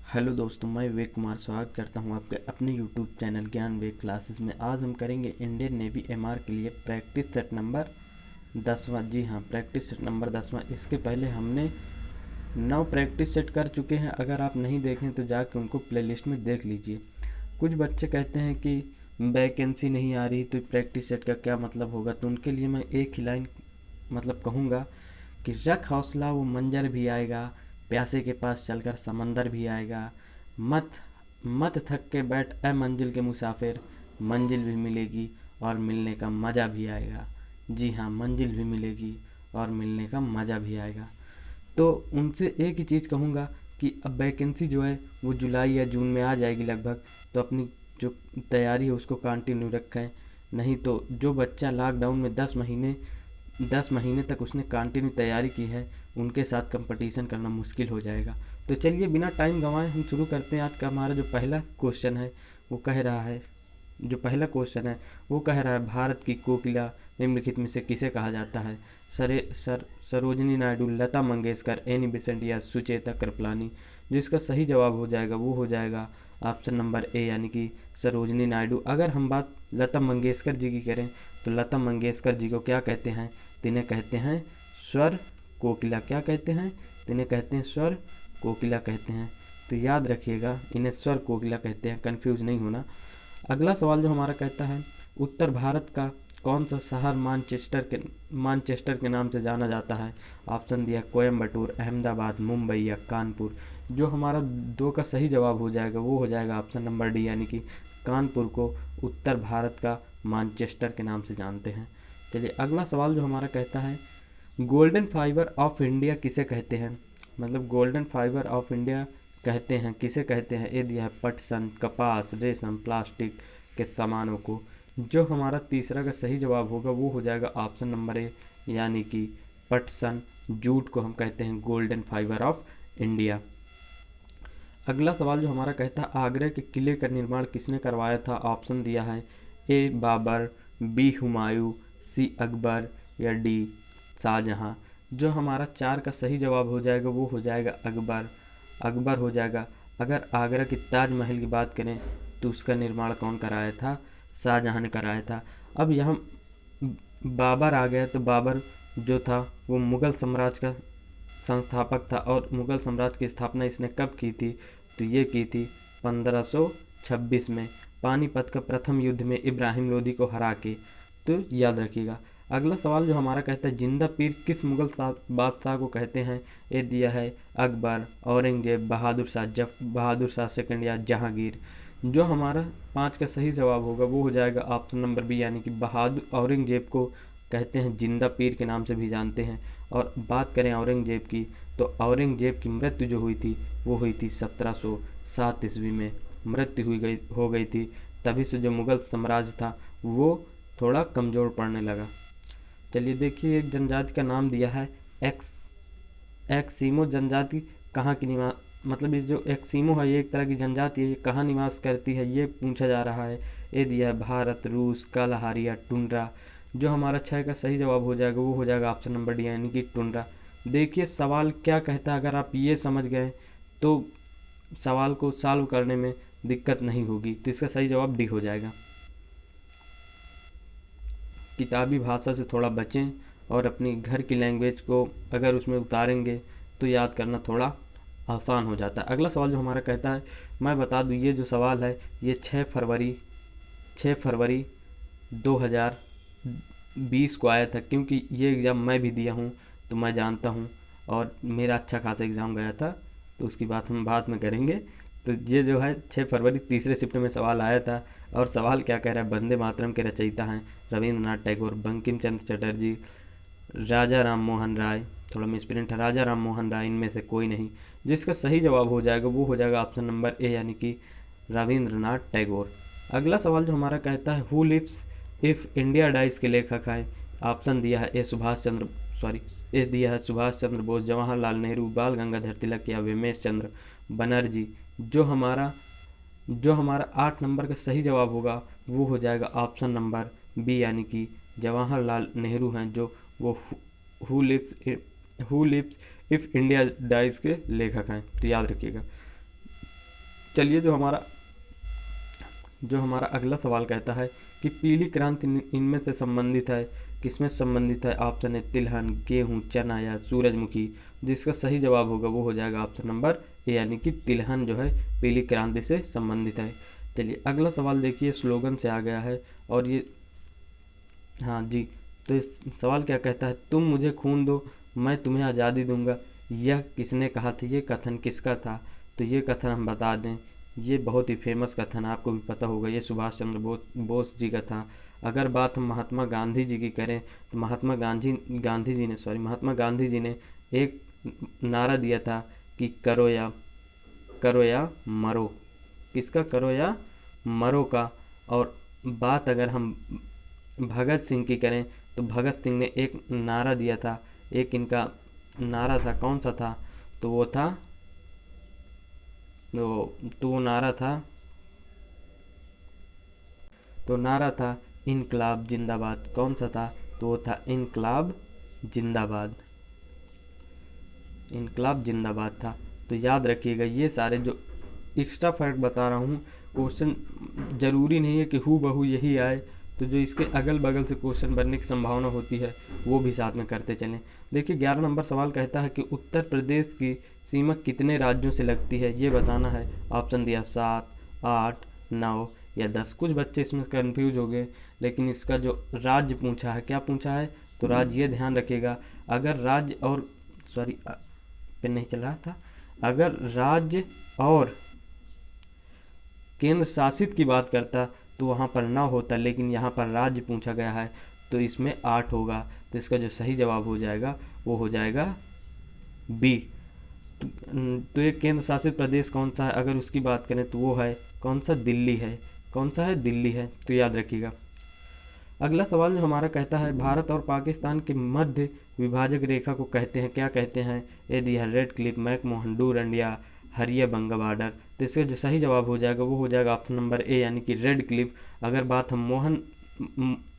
Hello दोस्तों, मैं विवेक कुमार स्वागत करता हूं आपके अपने यूट्यूब चैनल ज्ञान वेग क्लासेस में। आज हम करेंगे इंडियन नेवी एमआर के लिए प्रैक्टिस सेट नंबर 10वां। जी हाँ, प्रैक्टिस सेट नंबर 10वां। इसके पहले हमने 9 प्रैक्टिस सेट कर चुके हैं। अगर आप नहीं देखें तो जाके उनको प्लेलिस्ट में देख लीजिए। कुछ बच्चे कहते हैं कि वैकेंसी नहीं आ रही तो प्रैक्टिस सेट का क्या मतलब होगा, तो उनके लिए मैं एक ही लाइन कहूँगा कि रख हौसला, वो मंजर भी आएगा, प्यासे के पास चलकर समंदर भी आएगा। मत मत थक के बैठ ए मंजिल के मुसाफिर, मंजिल भी मिलेगी और मिलने का मज़ा भी आएगा। जी हाँ, मंजिल भी मिलेगी और मिलने का मज़ा भी आएगा। तो उनसे एक ही चीज़ कहूँगा कि अब वैकेंसी जो है वो जुलाई या जून में आ जाएगी लगभग, तो अपनी जो तैयारी है उसको कंटिन्यू रखें। नहीं तो जो बच्चा लॉकडाउन में 10 महीने तक उसने कंटिन्यू तैयारी की है, उनके साथ कंपटीशन करना मुश्किल हो जाएगा। तो चलिए बिना टाइम गंवाए हम शुरू करते हैं। आज का हमारा जो पहला क्वेश्चन है वो कह रहा है जो पहला क्वेश्चन है वो कह रहा है, भारत की कोकिला निम्नलिखित में से किसे कहा जाता है? सरोजिनी नायडू, लता मंगेशकर, एनी बेसेंट या सुचेता कृपलानी। जो इसका सही जवाब हो जाएगा वो हो जाएगा ऑप्शन नंबर ए, यानी कि सरोजिनी नायडू। अगर हम बात लता मंगेशकर जी की करें तो लता मंगेशकर जी को क्या कहते हैं? तिन्हें कहते हैं स्वर कोकिला। क्या कहते हैं? तिन्हें कहते हैं स्वर कोकिला कहते हैं। तो याद रखिएगा, इन्हें स्वर कोकिला कहते हैं, कंफ्यूज नहीं होना। अगला सवाल जो हमारा कहता है, उत्तर भारत का कौन सा शहर मानचेस्टर के नाम से जाना जाता है? ऑप्शन दिया कोयम्बटूर, अहमदाबाद, मुंबई या कानपुर। जो हमारा दो का सही जवाब हो जाएगा वो हो जाएगा ऑप्शन नंबर डी, यानी कि कानपुर को उत्तर भारत का मानचेस्टर के नाम से जानते हैं। चलिए अगला सवाल जो हमारा कहता है, गोल्डन फाइबर ऑफ इंडिया किसे कहते हैं? गोल्डन फाइबर ऑफ इंडिया कहते हैं, किसे कहते हैं? ये दिया है पटसन, कपास, रेशम, प्लास्टिक के सामानों को। जो हमारा तीसरा का सही जवाब होगा वो हो जाएगा ऑप्शन नंबर ए, यानी कि पटसन। जूट को हम कहते हैं गोल्डन फाइबर ऑफ इंडिया। अगला सवाल जो हमारा कहता है, आगरा के किले का निर्माण किसने करवाया था? ऑप्शन दिया है ए बाबर, बी हुमायूं, सी अकबर या डी शाहजहां। जो हमारा 4 का सही जवाब हो जाएगा वो हो जाएगा अकबर हो जाएगा। अगर आगरा की ताजमहल की बात करें तो उसका निर्माण कौन कराया था? शाहजहां ने कराया था। अब यहाँ बाबर आ गया, तो बाबर जो था वो मुगल साम्राज्य का संस्थापक था, और मुगल साम्राज्य की स्थापना इसने कब की थी? तो ये की थी 1526 में, पानीपत का प्रथम युद्ध में इब्राहिम लोदी को हरा के। तो याद रखिएगा। अगला सवाल जो हमारा कहता है, जिंदा पीर किस मुगल बादशाह को कहते हैं? ये दिया है अकबर, औरंगजेब, बहादुर शाह सेकंड या जहांगीर। जो हमारा 5 का सही जवाब होगा वो हो जाएगा ऑप्शन नंबर बी, यानी कि औरंगजेब को कहते हैं जिंदा पीर के नाम से भी जानते हैं। और बात करें औरंगजेब की, तो औरंगजेब की मृत्यु जो हुई थी वो हुई थी 1707 ईस्वी में मृत्यु हो गई थी। तभी से जो मुगल साम्राज्य था वो थोड़ा कमज़ोर पड़ने लगा। चलिए देखिए, एक जनजाति का नाम दिया है एक्सीमो जनजाति कहाँ की निवास ये जो एक्सीमो है ये एक तरह की जनजाति है, ये कहाँ निवास करती है ये पूछा जा रहा है। ये दिया है भारत, रूस, कालाहारी या टुंड्रा। जो हमारा 6 का सही जवाब हो जाएगा वो हो जाएगा ऑप्शन नंबर डी, यानी कि टुंड्रा। देखिए सवाल क्या कहता है, अगर आप ये समझ गए तो सवाल को सॉल्व करने में दिक्कत नहीं होगी। तो इसका सही जवाब डी हो जाएगा। किताबी भाषा से थोड़ा बचें और अपनी घर की लैंग्वेज को अगर उसमें उतारेंगे तो याद करना थोड़ा आसान हो जाता है। अगला सवाल जो हमारा कहता है, मैं बता दूं ये जो सवाल है ये 6 फरवरी 2020 को आया था, क्योंकि ये एग्ज़ाम मैं भी दिया हूँ तो मैं जानता हूँ, और मेरा अच्छा खासा एग्ज़ाम गया था, तो उसकी बात हम बाद में करेंगे। तो ये जो है 6 फरवरी तीसरे शिफ्ट में सवाल आया था। और सवाल क्या कह रहा है, वंदे मातरम के रचयिता हैं रविंद्रनाथ टैगोर, बंकिम चंद्र चटर्जी, राजा राम मोहन राय, थोड़ा मिसप्रिंट है, राजा राम मोहन राय, इनमें से कोई नहीं। जिसका सही जवाब हो जाएगा वो हो जाएगा ऑप्शन नंबर ए, यानी कि रविंद्रनाथ टैगोर। अगला सवाल जो हमारा कहता है, who lives if India dies के लेखक हैं? ऑप्शन दिया है ए दिया है सुभाष चंद्र बोस, जवाहरलाल नेहरू, बाल गंगाधर तिलक या वेमेश चंद्र बनर्जी। जो हमारा 8 नंबर का सही जवाब होगा वो हो जाएगा ऑप्शन नंबर बी, यानी कि जवाहरलाल नेहरू हैं, जो वो who lives if India dies के लेखक हैं। तो याद रखिएगा। चलिए जो हमारा अगला सवाल कहता है कि पीली क्रांति इनमें से संबंधित है, किसमें संबंधित है? ऑप्शन है तिलहन, गेहूं, चना या सूरजमुखी। जिसका सही जवाब होगा वो हो जाएगा ऑप्शन नंबर ए, यानी कि तिलहन जो है पीली क्रांति से संबंधित है। चलिए अगला सवाल देखिए, स्लोगन से आ गया है और ये, हाँ जी, तो इस सवाल क्या कहता है? तुम मुझे खून दो मैं तुम्हें आज़ादी दूंगा, यह किसने कहा था? ये कथन किसका था? तो ये कथन हम बता दें, ये बहुत ही फेमस कथन, आपको भी पता होगा, ये सुभाष चंद्र बोस जी का था। अगर बात हम महात्मा गांधी जी की करें तो महात्मा गांधी जी ने एक नारा दिया था कि करो या मरो। किसका? करो या मरो का। और बात अगर हम भगत सिंह की करें तो भगत सिंह ने एक नारा दिया था, एक इनका नारा था, कौन सा था? तो वो था तो नारा था इनकलाब जिंदाबाद। कौन सा था? तो वो था इनकलाब जिंदाबाद, इनकलाब जिंदाबाद था। तो याद रखिएगा, ये सारे जो एक्स्ट्रा फैक्ट बता रहा हूँ, क्वेश्चन जरूरी नहीं है कि हूबहू यही आए, तो जो इसके अगल बगल से क्वेश्चन बनने की संभावना होती है वो भी साथ में करते चलें। देखिए 11 नंबर सवाल कहता है कि उत्तर प्रदेश की सीमा कितने राज्यों से लगती है, ये बताना है। ऑप्शन दिया 7, 8, 9 या 10। कुछ बच्चे इसमें कंफ्यूज हो गए, लेकिन इसका जो राज्य पूछा है, क्या पूछा है? तो राज्य, ये ध्यान रखिएगा, अगर राज्य और पेन नहीं चल रहा था, अगर राज्य और केंद्र शासित की बात करता तो वहाँ पर 9 होता, लेकिन यहाँ पर राज्य पूछा गया है तो इसमें 8 होगा। तो इसका जो सही जवाब हो जाएगा वो हो जाएगा बी। तो ये केंद्र शासित प्रदेश कौन सा है अगर उसकी बात करें तो वो है कौन सा? दिल्ली है। कौन सा है? दिल्ली है। तो याद रखिएगा। अगला सवाल जो हमारा कहता है, भारत और पाकिस्तान के मध्य विभाजक रेखा को कहते हैं, क्या कहते हैं? ये दिया है रेड क्लिफ, मैकमोहन डूरंड या हरिया बंगा बॉर्डर। तो इसका जो सही जवाब हो जाएगा वो हो जाएगा ऑप्शन नंबर ए, यानी कि रेड क्लिफ। अगर बात हम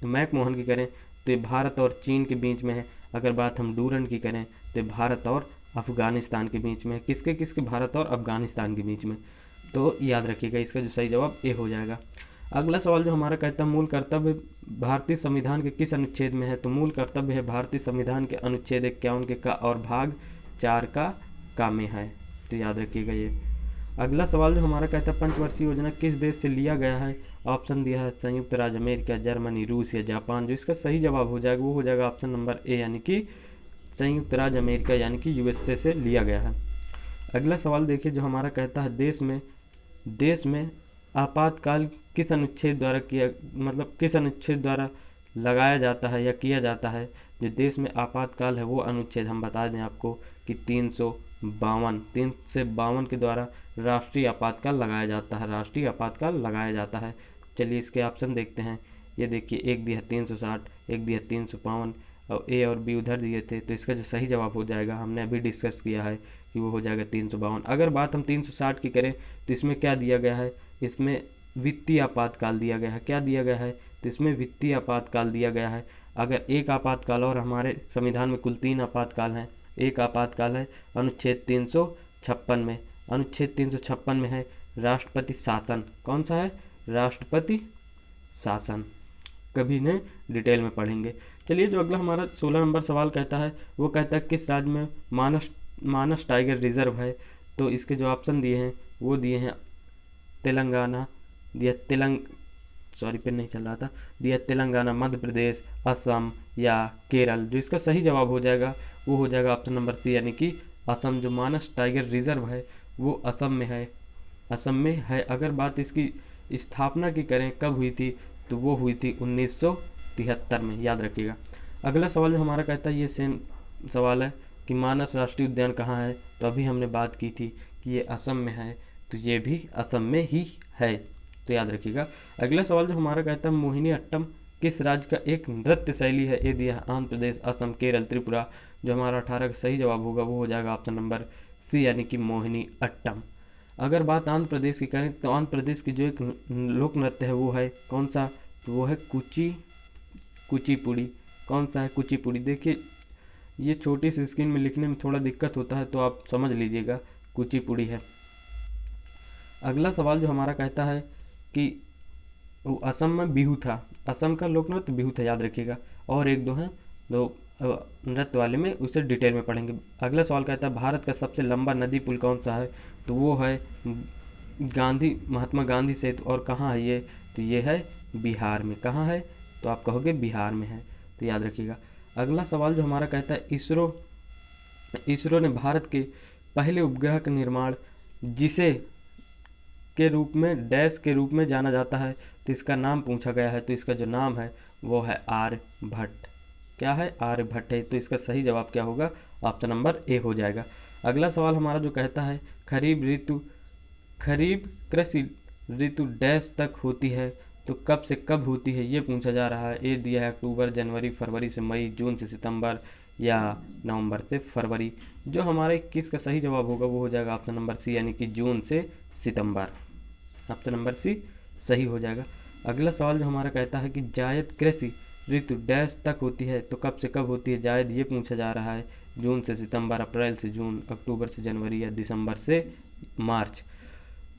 मैकमोहन की करें तो ये भारत और चीन के बीच में है। अगर बात हम डूरंड की करें तो भारत और अफगानिस्तान के बीच में है। किसके? भारत और अफगानिस्तान के बीच में। तो याद रखिएगा, इसका जो सही जवाब ए हो जाएगा। अगला सवाल जो हमारा कहता है, मूल कर्तव्य भारतीय संविधान के किस अनुच्छेद में है? तो मूल कर्तव्य है भारतीय संविधान के अनुच्छेद 51 के का और भाग 4 का में है। तो याद रखिएगा ये। अगला सवाल जो हमारा कहता है, पंचवर्षीय योजना किस देश से लिया गया है? ऑप्शन दिया है संयुक्त राज्य अमेरिका, जर्मनी, रूस या जापान। जो इसका सही जवाब हो जाएगा वो हो जाएगा ऑप्शन नंबर ए, यानी कि संयुक्त राज्य अमेरिका, यानी कि यूएसए से लिया गया है। अगला सवाल देखिए जो हमारा कहता है, देश में आपातकाल किस अनुच्छेद द्वारा किस अनुच्छेद द्वारा लगाया जाता है या किया जाता है? जो देश में आपातकाल है वो अनुच्छेद हम बता दें आपको कि 352 के द्वारा राष्ट्रीय आपातकाल लगाया जाता है, राष्ट्रीय आपातकाल लगाया जाता है। चलिए इसके ऑप्शन देखते हैं। ये देखिए, एक दिया 360, एक दिया 352 और ए और बी उधर दिए थे। तो इसका जो सही जवाब हो जाएगा, हमने अभी डिस्कस किया है कि वो हो जाएगा 352। अगर बात हम 360 की करें तो इसमें क्या दिया गया है? इसमें वित्तीय आपातकाल दिया गया है। क्या दिया गया है? तो इसमें वित्तीय आपातकाल दिया गया है। अगर एक आपातकाल, और हमारे संविधान में कुल 3 आपातकाल हैं, एक आपातकाल है अनुच्छेद 356 में। अनुच्छेद 356 में है राष्ट्रपति शासन। कौन सा है? राष्ट्रपति शासन। कभी ने डिटेल में पढ़ेंगे। चलिए जो अगला हमारा 16 नंबर सवाल कहता है, वो कहता है किस राज्य में मानस टाइगर रिजर्व है? तो इसके जो ऑप्शन दिए हैं वो दिए हैं तेलंगाना, पेन नहीं चल रहा था, दिया तेलंगाना, मध्य प्रदेश, असम या केरल। जो इसका सही जवाब हो जाएगा वो हो जाएगा ऑप्शन नंबर सी, यानी कि असम। जो मानस टाइगर रिजर्व है वो असम में है, असम में है। अगर बात इसकी स्थापना की करें कब हुई थी, तो वो हुई थी 1973 में। याद रखिएगा। अगला सवाल जो हमारा कहता है, ये सेम सवाल है कि मानस राष्ट्रीय उद्यान कहाँ है? तो अभी हमने बात की थी कि ये असम में है, तो ये भी असम में ही है। तो याद रखिएगा। अगला सवाल जो हमारा कहता है, मोहिनी अट्टम किस राज्य का एक नृत्य शैली है? ये दिया आंध्र प्रदेश, असम, केरल, त्रिपुरा। जो हमारा 18 का सही जवाब होगा वो हो जाएगा ऑप्शन नंबर सी, यानी कि मोहिनी अट्टम। अगर बात आंध्र प्रदेश की करें तो आंध्र प्रदेश की जो एक लोक नृत्य है वो है कौन सा? तो वो है कुचिपुड़ी। कौन सा है? कुचिपुड़ी। देखिए ये छोटी सी स्क्रीन में लिखने में थोड़ा दिक्कत होता है तो आप समझ लीजिएगा, कुचिपुड़ी है। अगला सवाल जो हमारा कहता है कि वो असम में बिहू था, असम का लोक नृत्य बिहू था, याद रखिएगा। और एक दो हैं दो नृत्य वाले में, उसे डिटेल में पढ़ेंगे। अगला सवाल कहता है भारत का सबसे लंबा नदी पुल कौन सा है, तो वो है गांधी महात्मा गांधी सेतु। और कहाँ है ये, तो ये है बिहार में। कहाँ है, तो आप कहोगे बिहार में है, तो याद रखिएगा। अगला सवाल जो हमारा कहता है इसरो ने भारत के पहले उपग्रह का निर्माण जिसे के रूप में डैश के रूप में जाना जाता है, तो इसका नाम पूछा गया है। तो इसका जो नाम है वो है आर्यभट्ट। क्या है, आर्यभट्ट है। तो इसका सही जवाब क्या होगा, ऑप्शन नंबर ए हो जाएगा। अगला सवाल हमारा जो कहता है खरीफ कृषि ऋतु डैश तक होती है, तो कब से कब होती है ये पूछा जा रहा है। ए दिया है अक्टूबर, जनवरी, फरवरी से मई, जून से सितंबर या नवंबर से फरवरी। जो हमारे किस का सही जवाब होगा वो हो जाएगा ऑप्शन नंबर सी, यानी कि जून से सितंबर। ऑप्शन नंबर सी सही हो जाएगा। अगला सवाल जो हमारा कहता है कि जायद कृषि ऋतु डैश तक होती है, तो कब से कब होती है जायद, ये पूछा जा रहा है। जून से सितंबर, अप्रैल से जून, अक्टूबर से जनवरी या दिसंबर से मार्च।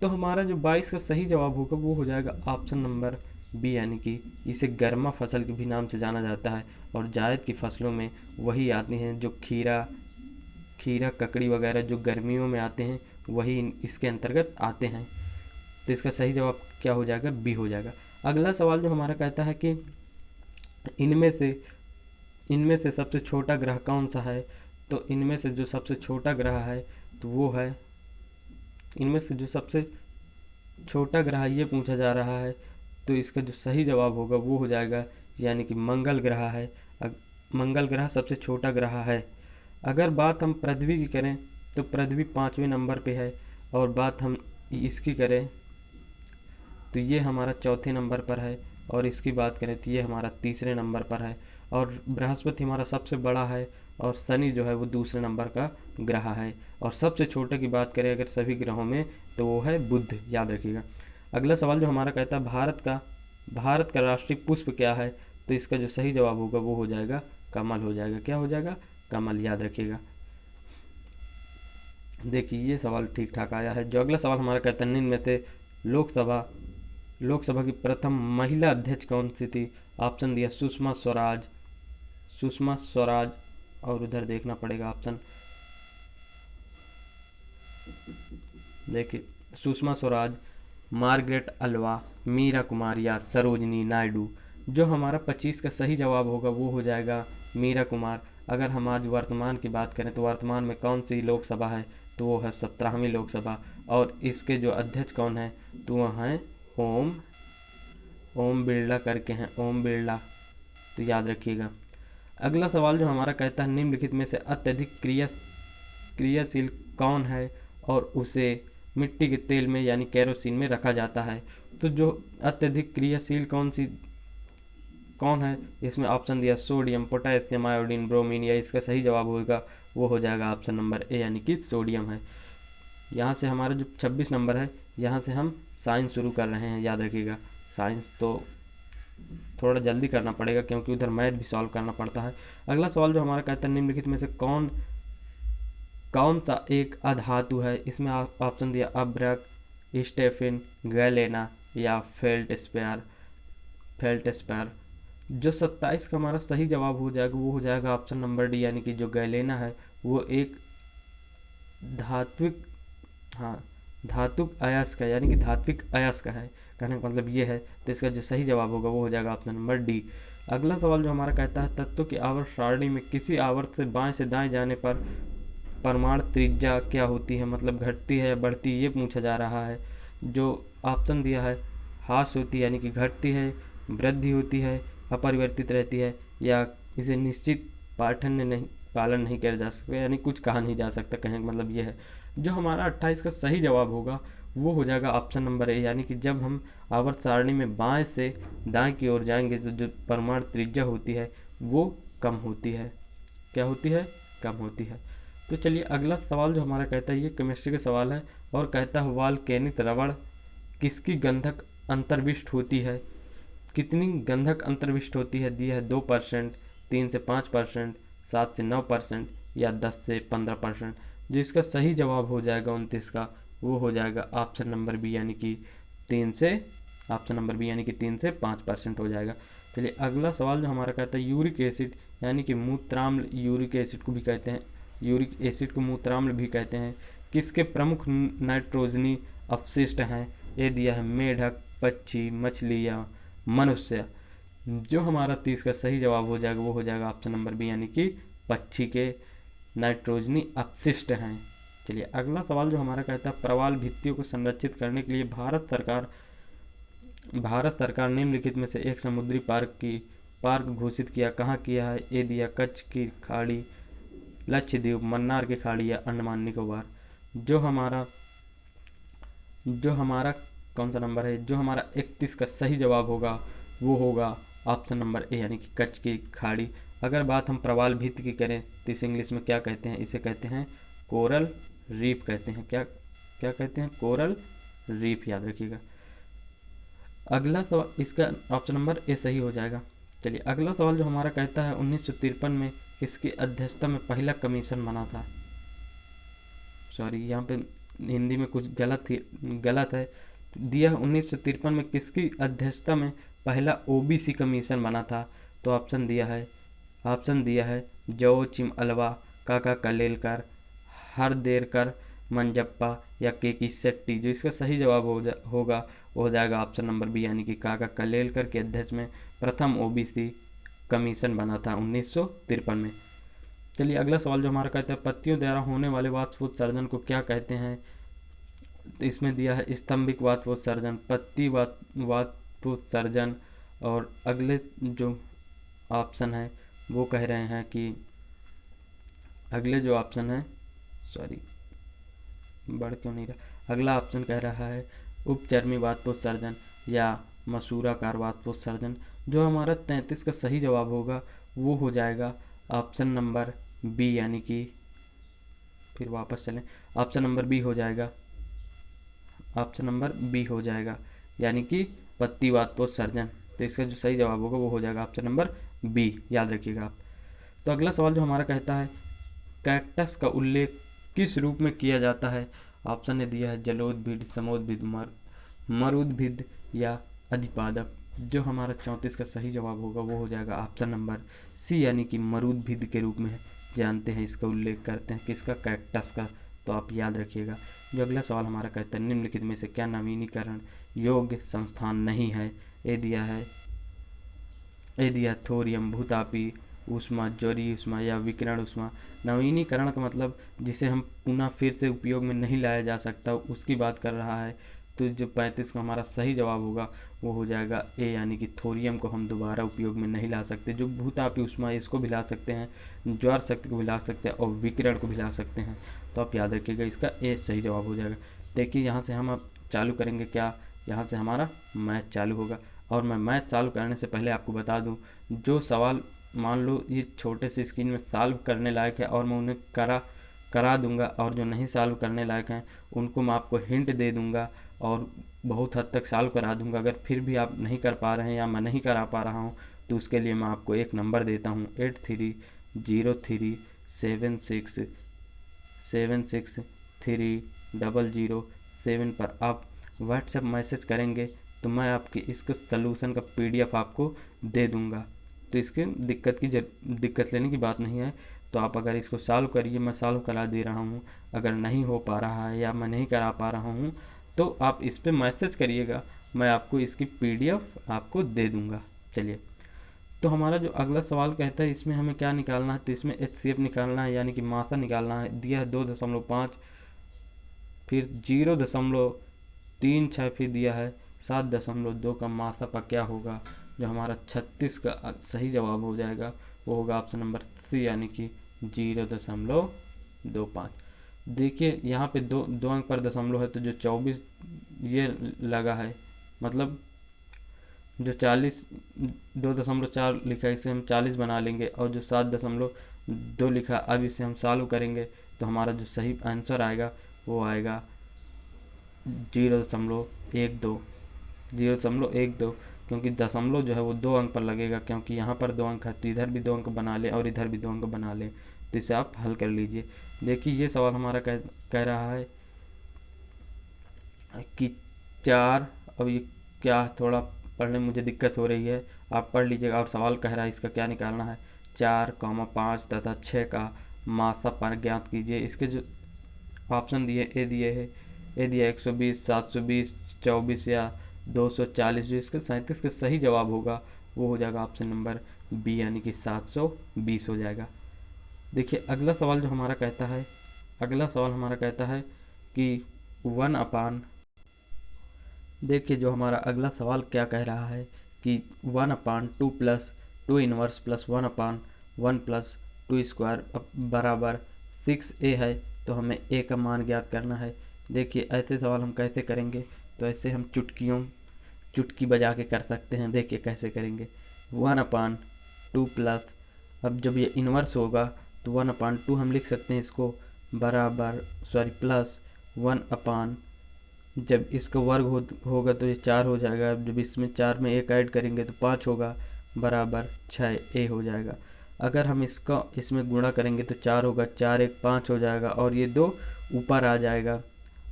तो हमारा जो 22 का सही जवाब होगा वो हो जाएगा ऑप्शन नंबर बी, यानी कि इसे गर्मा फसल के भी नाम से जाना जाता है। और जायद की फसलों में वही आती हैं जो खीरा ककड़ी वगैरह जो गर्मियों में आते हैं, वही इसके अंतर्गत आते हैं। तो इसका सही जवाब क्या हो जाएगा, बी हो जाएगा। अगला सवाल जो हमारा कहता है कि इनमें से सबसे छोटा ग्रह कौन सा है, तो इनमें से जो सबसे छोटा ग्रह है तो वो है, इनमें से जो सबसे छोटा ग्रह ये पूछा जा रहा है, तो इसका जो सही जवाब होगा वो हो जाएगा, यानी कि मंगल ग्रह है। मंगल ग्रह सबसे छोटा ग्रह है। अगर बात हम पृथ्वी की करें तो पृथ्वी 5वें नंबर पे है, और बात हम इसकी करें तो ये हमारा 4थे नंबर पर है, और इसकी बात करें तो ये हमारा 3रे नंबर पर है। और बृहस्पति हमारा सबसे बड़ा है, और शनि जो है वो 2रे नंबर का ग्रह है। और सबसे छोटे की बात करें अगर सभी ग्रहों में तो वो है बुध, याद रखिएगा। अगला सवाल जो हमारा कहता है भारत का राष्ट्रीय पुष्प क्या है, तो इसका जो सही जवाब होगा वो हो जाएगा कमल हो जाएगा। क्या हो जाएगा, कमल, याद रखिएगा। देखिए ये सवाल ठीक ठाक आया है। जो अगला सवाल हमारा कहता है निम्न में से लोकसभा की प्रथम महिला अध्यक्ष कौन सी थी। ऑप्शन दिया सुषमा स्वराज, और उधर देखना पड़ेगा ऑप्शन। देखिए सुषमा स्वराज, मार्गरेट अल्वा, मीरा कुमार या सरोजनी नायडू। जो हमारा 25 का सही जवाब होगा वो हो जाएगा मीरा कुमार। अगर हम आज वर्तमान की बात करें तो वर्तमान में कौन सी लोकसभा है, तो वो है 17वीं लोकसभा। और इसके जो अध्यक्ष कौन है, तो वह हैं ओम बिरला करके हैं, ओम बिरला, तो याद रखिएगा। अगला सवाल जो हमारा कहता है निम्नलिखित में से अत्यधिक क्रियाशील कौन है और उसे मिट्टी के तेल में यानी केरोसिन में रखा जाता है। तो जो अत्यधिक क्रियाशील कौन है, इसमें ऑप्शन दिया सोडियम, पोटेशियम, आयोडीन, ब्रोमीन, या इसका सही जवाब होगा वो हो जाएगा ऑप्शन नंबर ए, यानी कि सोडियम है। यहाँ से हमारा जो 26 नंबर है, यहाँ से हम साइंस शुरू कर रहे हैं, याद रखिएगा। साइंस तो थोड़ा जल्दी करना पड़ेगा क्योंकि उधर मैथ भी सॉल्व करना पड़ता है। अगला सवाल जो हमारा कहता है निम्नलिखित में से कौन सा एक अधातु है। इसमें ऑप्शन दिया अभ्रक, स्टेफिन, गैलेना या फेल्डस्पेयर। जो 27 का हमारा सही जवाब हो जाएगा वो हो जाएगा ऑप्शन नंबर डी, यानी कि जो गैलेना है वो एक धातुक अयस्क है, यानी कि धात्विक अयस्क है। कहने का मतलब ये है। तो इसका जो सही जवाब होगा वो हो जाएगा ऑप्शन नंबर डी। अगला सवाल जो हमारा कहता है तत्वों की आवर्त सारणी में किसी आवर्त से बाएं से दाएं जाने पर परमाणु त्रिज्या क्या होती है, मतलब घटती है या बढ़ती है, ये पूछा जा रहा है। जो ऑप्शन दिया है ह्रास होती है, यानी कि घटती है, वृद्धि होती है, अपरिवर्तित रहती है, या इसे निश्चित पालन नहीं किया जा सकता, यानी कुछ कहा नहीं जा सकता। कहने का मतलब ये है। जो हमारा 28 का सही जवाब होगा वो हो जाएगा ऑप्शन नंबर ए, यानी कि जब हम आवर्त सारणी में बाएं से दाएं की ओर जाएंगे तो जो परमाणु त्रिज्या होती है वो कम होती है। क्या होती है, कम होती है। तो चलिए अगला सवाल जो हमारा कहता है ये केमिस्ट्री का सवाल है, और कहता है वाल्केनिक रबड़ किसकी गंधक अंतर्विष्ट होती है। कितनी गंधक अंतर्विष्ट होती है, दिया है 2%, 3 से 5%, 7 से 9% या 10 से 15%। जो इसका सही जवाब हो जाएगा 29 का, वो हो जाएगा ऑप्शन नंबर बी यानी कि 3 से 5% हो जाएगा। चलिए अगला सवाल जो हमारा कहता है यूरिक एसिड यानी कि मूत्राम्ल, यूरिक एसिड को भी कहते हैं, यूरिक एसिड को मूत्राम्ल भी कहते हैं, किसके प्रमुख नाइट्रोजनी अपशिष्ट हैं? ये दिया है मेढक, पक्षी, मछली या मनुष्य। जो हमारा 30 का सही जवाब हो जाएगा वो हो जाएगा ऑप्शन नंबर बी यानी कि पक्षी के नाइट्रोजनी अपशिष्ट हैं। चलिए अगला सवाल जो हमारा कहता है प्रवाल भित्तियों को संरक्षित करने के लिए भारत सरकार निम्नलिखित में से एक समुद्री पार्क घोषित किया, कहाँ किया है? ए दिया कच्छ की खाड़ी, लक्षद्वीप, मन्नार की खाड़ी या अंडमान निकोबार। जो हमारा कौन सा नंबर है? जो हमारा 31 का सही जवाब होगा वो होगा ऑप्शन नंबर ए यानी कि कच्छ की खाड़ी। अगर बात हम प्रवाल भित्ति की करें तो इसे इंग्लिश में क्या कहते हैं? इसे कहते हैं कोरल रीफ कहते हैं। क्या क्या कहते हैं? कोरल रीफ, याद रखिएगा। अगला सवाल इसका ऑप्शन नंबर ए सही हो जाएगा। चलिए अगला सवाल जो हमारा कहता है 1953 में किसकी अध्यक्षता में पहला कमीशन बना था? सॉरी यहाँ पे हिंदी में कुछ गलत है। दिया 1953 में किसकी अध्यक्षता में पहला ओबीसी कमीशन बना था? तो ऑप्शन दिया है जोचिम अल्वा, काका कलेलकर, हरदेरकर मंजप्पा या केकी शेट्टी। जो इसका सही जवाब होगा वो हो जाएगा ऑप्शन नंबर बी यानी कि काका कलेलकर के अध्यक्ष में प्रथम ओबीसी कमीशन बना था 1953 में। चलिए अगला सवाल जो हमारा कहता है पत्तियों द्वारा होने वाले वाष्पोत्सर्जन को क्या कहते हैं? तो इसमें दिया है स्तंभिक वाष्पोत्सर्जन, पत्ती वाष्पोत्सर्जन, और अगले जो ऑप्शन है वो कह रहे हैं कि अगले जो ऑप्शन है, सॉरी बढ़ क्यों नहीं रहा, अगला ऑप्शन कह रहा है उपचर्मी वाष्पोत्सर्जन या मसूराकार वाष्पोत्सर्जन। जो हमारा 33 का सही जवाब होगा वो हो जाएगा ऑप्शन नंबर बी यानी कि, फिर वापस चलें, ऑप्शन नंबर बी हो जाएगा, ऑप्शन नंबर बी हो जाएगा यानी कि पत्ती वाष्पोत्सर्जन। तो इसका जो सही जवाब होगा वो हो जाएगा ऑप्शन नंबर बी, याद रखिएगा आप। तो अगला सवाल जो हमारा कहता है कैक्टस का उल्लेख किस रूप में किया जाता है? ऑप्शन ने दिया है जलोद्भिद, समोद्भिद, मरुद्भिद या अधिपादप। जो हमारा 34 का सही जवाब होगा वो हो जाएगा ऑप्शन नंबर सी यानी कि मरुद्भिद के रूप में जानते हैं, इसका उल्लेख करते हैं किसका? कैक्टस का। तो आप याद रखिएगा। जो अगला सवाल हमारा कहता है निम्नलिखित में से क्या नवीनीकरण योग्य संस्थान नहीं है? ए दिया थोरियम, भूतापी ऊष्मा, ज्वरीय ऊष्मा या विकिरण ऊष्मा। नवीनीकरण का मतलब जिसे हम पुनः फिर से उपयोग में नहीं लाया जा सकता उसकी बात कर रहा है। तो जो 35 का हमारा सही जवाब होगा वो हो जाएगा ए यानी कि थोरियम को हम दोबारा उपयोग में नहीं ला सकते। जो भूतापी ऊष्मा है इसको भी ला सकते हैं, ज्वार शक्ति को भी ला सकते हैं और विकिरण को भी ला सकते हैं। तो आप याद रखिएगा इसका ए सही जवाब हो जाएगा। देखिए यहाँ से हम अब चालू करेंगे क्या, यहाँ से हमारा मैथ चालू होगा। और मैं मैथ चालू करने से पहले आपको बता दूँ, जो सवाल मान लो ये छोटे से स्क्रीन में सॉल्व करने लायक है और मैं उन्हें करा दूंगा, और जो नहीं सॉल्व करने लायक हैं उनको मैं आपको हिंट दे दूंगा और बहुत हद तक सॉल्व करा दूंगा। अगर फिर भी आप नहीं कर पा रहे हैं या मैं नहीं करा पा रहा हूं तो उसके लिए मैं आपको एक नंबर देता हूं 8303763007 पर आप व्हाट्सएप मैसेज करेंगे तो मैं आपके इसके सलूशन का PDF आपको दे दूंगा। तो इसके दिक्कत लेने की बात नहीं है। तो आप अगर इसको सॉल्व करिए, मैं सॉल्व करा दे रहा हूँ। अगर नहीं हो पा रहा है या मैं नहीं करा पा रहा हूँ तो आप इस पर मैसेज करिएगा, मैं आपको इसकी PDF आपको दे दूंगा। चलिए तो हमारा जो अगला सवाल कहता है इसमें हमें क्या निकालना है? तो इसमें HCF निकालना है यानी कि मासा निकालना है। दिया है 2.5, फिर 0.36, फिर दिया है 7.2 का मासा पर क्या होगा? जो हमारा 36 का सही जवाब हो जाएगा वो होगा ऑप्शन नंबर सी यानी कि 0.25। देखिए यहाँ पे दो अंक पर दशमलव है तो जो 24 ये लगा है, मतलब जो 2.4 लिखा है इसे हम 40 बना लेंगे, और जो 7.2 लिखा अब इसे हम सॉल्व करेंगे तो हमारा जो सही आंसर आएगा वो आएगा 0.12, क्योंकि दशमलव जो है वो 2 अंक पर लगेगा, क्योंकि यहाँ पर 2 अंक है तो इधर भी 2 अंक बना लें और इधर भी 2 अंक बना लें। तो इसे आप हल कर लीजिए। देखिए ये सवाल हमारा कह रहा है कि 4, अब ये क्या, थोड़ा पढ़ने में मुझे दिक्कत हो रही है, आप पढ़ लीजिएगा। और सवाल कह रहा है इसका क्या निकालना है, 4, 5 तथा 6 का मासापन ज्ञात कीजिए। इसके जो ऑप्शन दिए, ए दिया 120, 720, 24 या 240। जो इसके 37 का सही जवाब होगा वो हो जाएगा ऑप्शन नंबर बी, यानी कि 720 हो जाएगा। देखिए अगला सवाल जो हमारा कहता है, अगला सवाल हमारा कहता है कि 1 देखिए जो हमारा अगला सवाल क्या कह रहा है कि 1/2 plus 2 inverse plus 1/1 plus 2 square बराबर 6a है। तो हमें a का मान ज्ञात करना है। देखिए ऐसे सवाल हम कैसे करेंगे, तो ऐसे हम चुटकी बजा के कर सकते हैं। देखिए कैसे करेंगे, 1/2 प्लस, अब जब ये इन्वर्स होगा तो 1/2 हम लिख सकते हैं इसको बराबर प्लस 1 जब इसका वर्ग होगा तो ये 4 हो जाएगा। अब जब इसमें 4 में 1 ऐड करेंगे तो 5 होगा बराबर 6a हो जाएगा। अगर हम इसमें गुणा करेंगे तो 4 होगा, 4 1 5 हो जाएगा और ये 2 ऊपर आ जाएगा,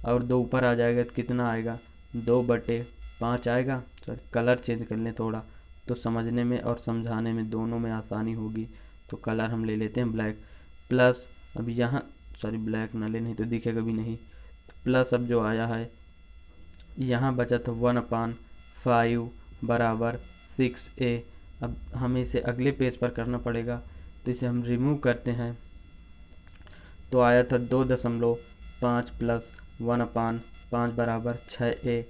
और 2 ऊपर आ जाएगा तो कितना आएगा, 2/5 आएगा। कलर चेंज कर लें थोड़ा, तो समझने में और समझाने में दोनों में आसानी होगी। तो कलर हम ले लेते हैं ब्लैक, प्लस अब यहाँ ब्लैक ना ले, नहीं तो दिखेगा भी नहीं। प्लस अब जो आया है यहाँ बचा था 1/5 बराबर 6a। अब हमें इसे अगले पेज पर करना पड़ेगा, तो इसे हम रिमूव करते हैं। तो आया था 2.5 प्लस 1/5 बराबर 6a।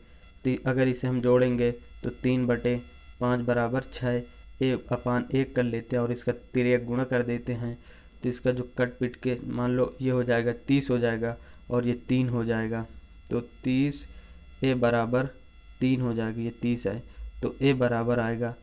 तो अगर इसे हम जोड़ेंगे तो 3/5 बराबर 6a/1 कर लेते हैं और इसका तिर्यक गुणा कर देते हैं। तो इसका जो कट पिट के मान लो ये हो जाएगा 30 हो जाएगा और ये 3 हो जाएगा। तो 30a बराबर 3 हो जाएगी, ये 30 है तो a बराबर आएगा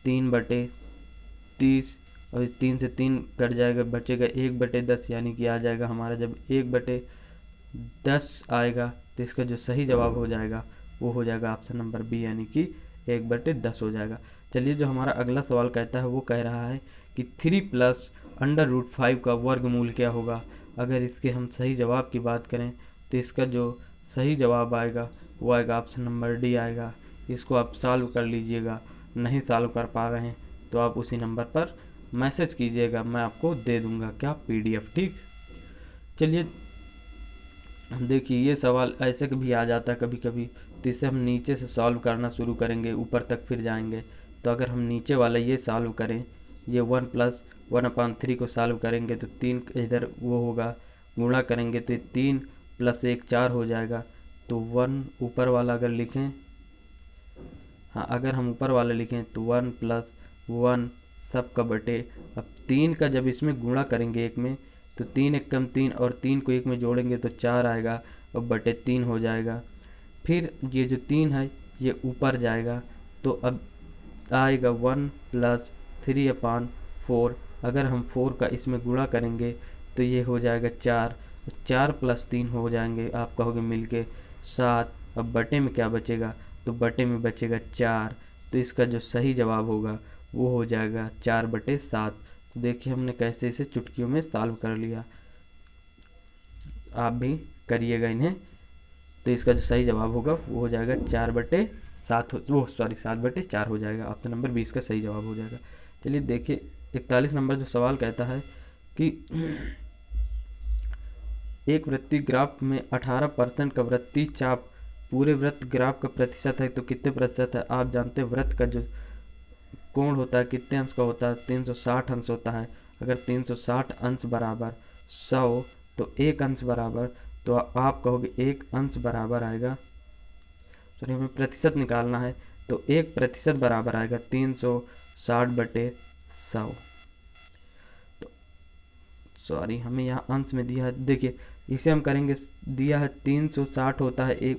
3/30 और 3 से 3 कट जाएगा, बचेगा 1/10, यानी कि आ जाएगा हमारा जब 1/10 आएगा तो इसका जो सही जवाब हो जाएगा वो हो जाएगा ऑप्शन नंबर बी, यानी कि 1/10 हो जाएगा। चलिए जो हमारा अगला सवाल कहता है वो कह रहा है कि 3 प्लस √5 का वर्गमूल क्या होगा। अगर इसके हम सही जवाब की बात करें तो इसका जो सही जवाब आएगा वो आएगा ऑप्शन नंबर डी आएगा। इसको आप सॉल्व कर लीजिएगा, नहीं सॉल्व कर पा रहे हैं तो आप उसी नंबर पर मैसेज कीजिएगा, मैं आपको दे दूंगा क्या, PDF। ठीक, चलिए देखिए ये सवाल ऐसे भी आ जाता है कभी कभी, तो इसे हम नीचे से सॉल्व करना शुरू करेंगे, ऊपर तक फिर जाएंगे। तो अगर हम नीचे वाला ये सॉल्व करें, ये 1 प्लस 1/3 को सॉल्व करेंगे तो 3 इधर वो होगा, गुणा करेंगे तो 3 प्लस 1 4 हो जाएगा। तो 1 ऊपर वाला अगर लिखें, हाँ अगर हम ऊपर वाला लिखें तो 1 प्लस 1 सब का बटे, अब 3 का जब इसमें गुणा करेंगे एक में तो 3 एक कम 3 और 3 को एक में जोड़ेंगे तो 4 आएगा और बटे 3 हो जाएगा। फिर ये जो 3 है ये ऊपर जाएगा तो अब आएगा 1 प्लस 3/4। अगर हम 4 का इसमें गुणा करेंगे तो ये हो जाएगा 4, 4 प्लस 3 हो जाएंगे, आप कहोगे मिलके 7। अब बटे में क्या बचेगा, तो बटे में बचेगा 4। तो इसका जो सही जवाब होगा वो हो जाएगा 4/7। तो देखिए हमने कैसे इसे चुटकियों में सॉल्व कर लिया, आप भी करिएगा इन्हें। तो इसका जो सही जवाब होगा वो हो जाएगा 4/7, 7/4 हो जाएगा। ऑप्शन नंबर 20 का सही जवाब हो जाएगा। चलिए देखिए 41 नंबर जो सवाल कहता है कि एक वृत्तीय ग्राफ में 18% का वृत्तीय चाप पूरे वृत्त ग्राफ का प्रतिशत है, तो कितने प्रतिशत है। आप जानते हैं वृत्त का जो कोण होता है कितने अंश का होता है, 360 अंश होता है। अगर 360 अंश बराबर 100 तो 1 अंश बराबर, तो आप कहोगे 1 अंश बराबर आएगा, सॉरी हमें प्रतिशत निकालना है, तो 1% बराबर आएगा 360/100। तो सॉरी हमें यहाँ अंश में दिया है, देखिए इसे हम करेंगे, दिया है 360 होता है एक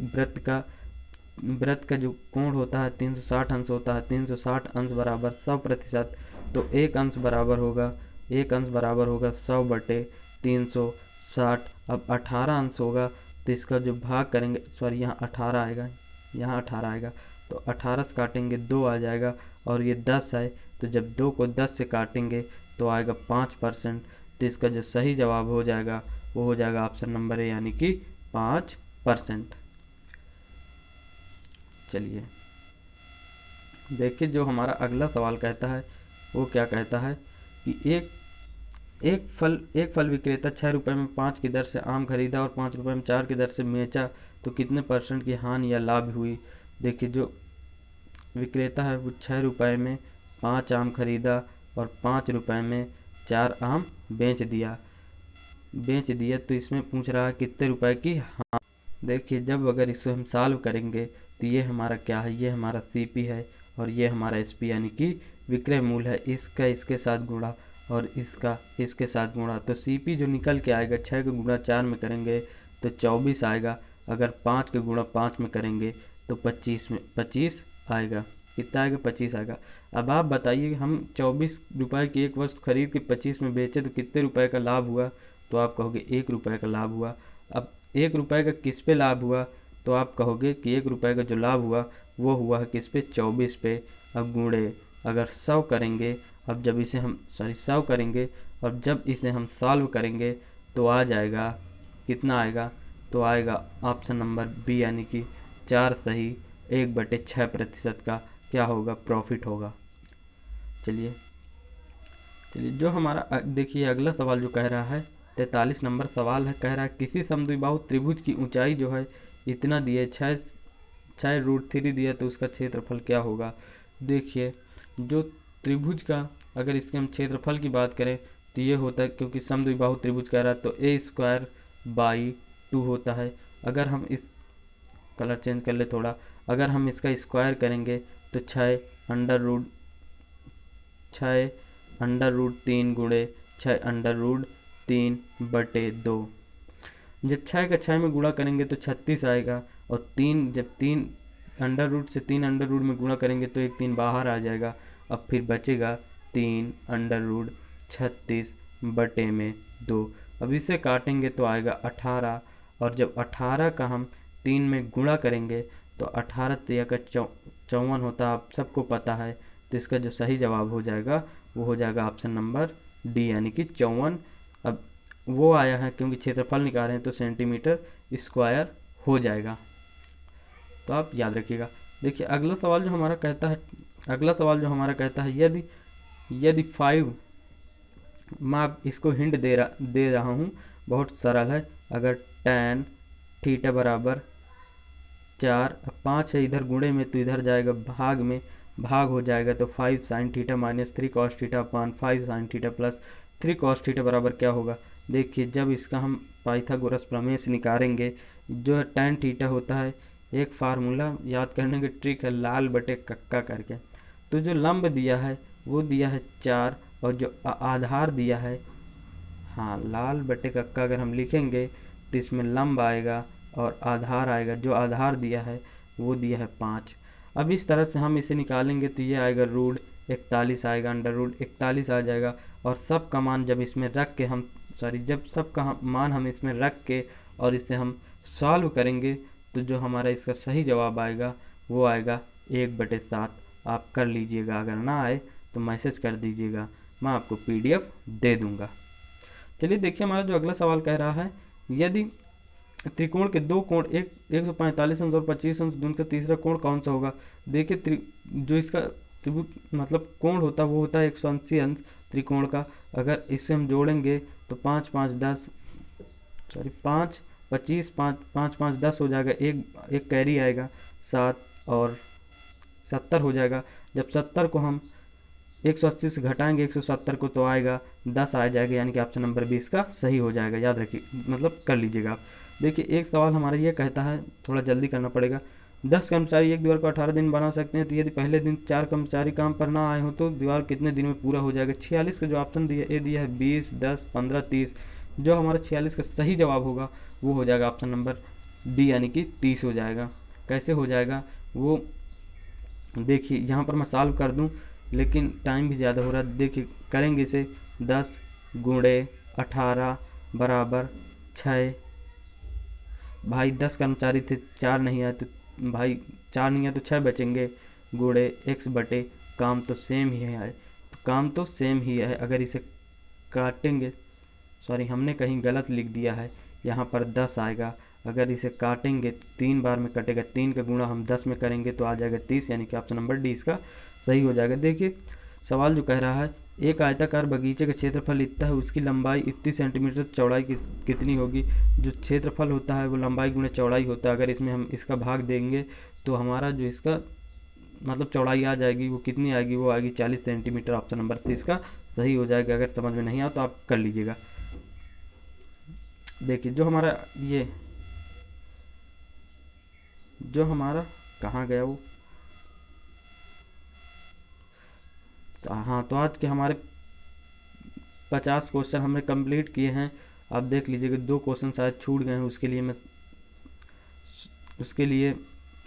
वृत्त का जो कोण होता है 360 अंश होता है, 360 अंश बराबर 100%। तो 1 अंश बराबर होगा 100/360। अब 18 अंश होगा तो इसका जो भाग करेंगे, सॉरी यहाँ 18 आएगा, यहाँ 18 आएगा, तो 18 से काटेंगे 2 आ जाएगा, और ये 10 है तो जब 2 को 10 से काटेंगे तो आएगा 5%। तो इसका जो सही जवाब हो जाएगा वो हो जाएगा ऑप्शन नंबर ए, यानी कि 5%। चलिए देखिए, जो हमारा अगला सवाल कहता है वो क्या कहता है कि एक फल विक्रेता 6 रुपये में 5 की दर से आम खरीदा और 5 रुपये में 4 की दर से बेचा, तो कितने % की हानि या लाभ हुई। देखिए, जो विक्रेता है वो 6 रुपये में 5 आम खरीदा और 5 रुपये में 4 आम बेच दिया, तो इसमें पूछ रहा है कितने रुपए की हानि। देखिए, जब अगर इसको हम सॉल्व करेंगे तो ये हमारा क्या है, ये हमारा सीपी है और ये हमारा एसपी यानी कि विक्रय मूल्य है। इसका इसके साथ गुणा और इसका इसके साथ गुणा, तो सीपी जो निकल के आएगा 6 का गुणा 4 में करेंगे तो 24 आएगा। अगर 5 के गुणा 5 में करेंगे तो 25 आएगा। कितना आएगा, 25 आएगा। अब आप बताइए, हम 24 रुपये की एक वस्तु खरीद के 25 में बेचे तो कितने रुपए का लाभ हुआ। तो आप कहोगे 1 रुपये का लाभ हुआ। अब 1 रुपये का किस पे लाभ हुआ, तो आप कहोगे कि 1 रुपये का जो लाभ हुआ वो हुआ है किस पे, 24 पे। अब गुणे अगर 100 करेंगे, अब जब इसे हम 100 करेंगे और जब इसे हम सॉल्व करेंगे तो आ जाएगा, कितना आएगा, तो आएगा ऑप्शन नंबर बी यानी कि 4 सही 1/6% का क्या होगा, प्रॉफिट होगा। चलिए जो हमारा देखिए अगला सवाल जो कह रहा है 43 नंबर सवाल है, कह रहा है किसी समद्विबाहु त्रिभुज की ऊंचाई जो है इतना दिए 6√3 दिया तो उसका क्षेत्रफल क्या होगा। देखिए, जो त्रिभुज का अगर इसके हम क्षेत्रफल की बात करें तो ये होता है, क्योंकि समद्विबाहु त्रिभुज कह रहा है तो a²/2 होता है। अगर हम इस कलर चेंज कर ले थोड़ा, अगर हम इसका स्क्वायर करेंगे तो 6√3 गुणे 6√3/2। जब 6 का 6 में गुणा करेंगे तो 36 आएगा और 3 जब 3 अंडर रूट से 3 अंडर रूट में गुणा करेंगे तो 3 बाहर आ जाएगा। अब फिर बचेगा 3√36/2। अब इसे काटेंगे तो आएगा 18 और जब 18 का हम 3 में गुणा करेंगे तो 18 3 का 54 होता है, आप सबको पता है। तो इसका जो सही जवाब हो जाएगा वो हो जाएगा ऑप्शन नंबर डी यानी कि 54। अब वो आया है क्योंकि क्षेत्रफल निकाल रहे हैं तो सेंटीमीटर स्क्वायर हो जाएगा, तो आप याद रखिएगा। देखिए अगला सवाल जो हमारा कहता है यदि 5, मैं इसको हिंट दे रहा हूँ, बहुत सरल है। अगर tan थीटा बराबर 4, 5 है इधर गुणे में तो इधर जाएगा भाग हो जाएगा, तो 5 sin theta minus 3 cos theta upon 5 sin theta plus 3 cos theta बराबर क्या होगा। देखिए, जब इसका हम पाइथागोरस प्रमेय से निकालेंगे, जो tan थीटा होता है, एक फार्मूला याद करने की ट्रिक है लाल बटे कक्का करके। तो जो लंब दिया है वो दिया है 4 और जो आधार दिया है, हाँ लाल बटे कक्का अगर हम लिखेंगे तो इसमें लंब आएगा और आधार आएगा, जो आधार दिया है वो दिया है 5। अब इस तरह से हम इसे निकालेंगे तो ये आएगा √41 आएगा, √41 आ जाएगा। और सब का मान जब इसमें रख के मान हम इसमें रख के और इसे हम सॉल्व करेंगे तो जो हमारा इसका सही जवाब आएगा वो आएगा 1/7। आप कर लीजिएगा, अगर ना आए तो मैसेज कर दीजिएगा, मैं आपको PDF दे दूंगा। चलिए देखिए, हमारा जो अगला सवाल कह रहा है यदि त्रिकोण के दो कोण 145 अंश और 25 अंश दून का तीसरा कोण कौन सा होगा। देखिए, जो इसका त्रिभुज मतलब कोण होता है वो होता है 180 अंश त्रिकोण का। अगर इसे हम जोड़ेंगे तो 5 25 5 10 हो जाएगा, एक कैरी आएगा 7 और 70 हो जाएगा। जब 70 को हम 180 से घटाएंगे 170 को तो आएगा 10 आ जाएगा, यानी कि ऑप्शन नंबर 20 का सही हो जाएगा। याद रखिए, मतलब कर लीजिएगा आप। देखिए, एक सवाल हमारा ये कहता है, थोड़ा जल्दी करना पड़ेगा। 10 कर्मचारी एक दीवार को 18 दिन बना सकते हैं, तो यदि पहले दिन 4 कर्मचारी काम पर ना आए हो तो दीवार कितने दिन में पूरा हो जाएगा। 46 का जो ऑप्शन दिया है 20, 10, 15, 30। जो हमारा 46 का सही जवाब होगा वो हो जाएगा ऑप्शन नंबर डी यानी कि 30 हो जाएगा। कैसे हो जाएगा वो देखिए, यहाँ पर मैं सॉल्व कर दूँ लेकिन टाइम भी ज़्यादा हो रहा है। देखिए करेंगे इसे, 10 गुणे 18 बराबर 6। भाई 10 कर्मचारी थे, 4 नहीं आए तो 6 बचेंगे, गुणे x बटे काम तो सेम ही है। अगर इसे काटेंगे, सॉरी हमने कहीं गलत लिख दिया है, यहाँ पर 10 आएगा। अगर इसे काटेंगे 3 बार में कटेगा, 3 का गुणा हम 10 में करेंगे तो आ जाएगा 30, यानी कि ऑप्शन नंबर डी इसका सही हो जाएगा। देखिए सवाल जो कह रहा है, एक आयताकार बगीचे का क्षेत्रफल इतना है, उसकी लंबाई इतनी सेंटीमीटर, चौड़ाई कितनी होगी। जो क्षेत्रफल होता है वो लंबाई गुणे चौड़ाई होता है। अगर इसमें हम इसका भाग देंगे तो हमारा जो इसका मतलब चौड़ाई आ जाएगी, वो कितनी आएगी, वो आएगी 40 सेंटीमीटर। ऑप्शन नंबर सी इसका सही हो जाएगा। अगर समझ में नहीं आया तो आप कर लीजिएगा। देखिए जो हमारा कहाँ गया वो, हाँ, तो आज के हमारे 50 क्वेश्चन हमने कंप्लीट किए हैं। आप देख लीजिएगा 2 क्वेश्चन शायद छूट गए हैं, उसके लिए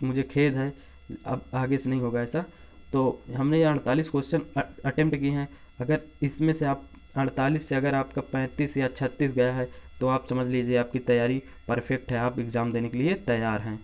मुझे खेद है। अब आगे से नहीं होगा ऐसा। तो हमने ये 48 क्वेश्चन अटेम्प्ट किए हैं। अगर इसमें से आप 48 से अगर आपका 35 या 36 गया है तो आप समझ लीजिए आपकी तैयारी परफेक्ट है, आप एग्ज़ाम देने के लिए तैयार हैं।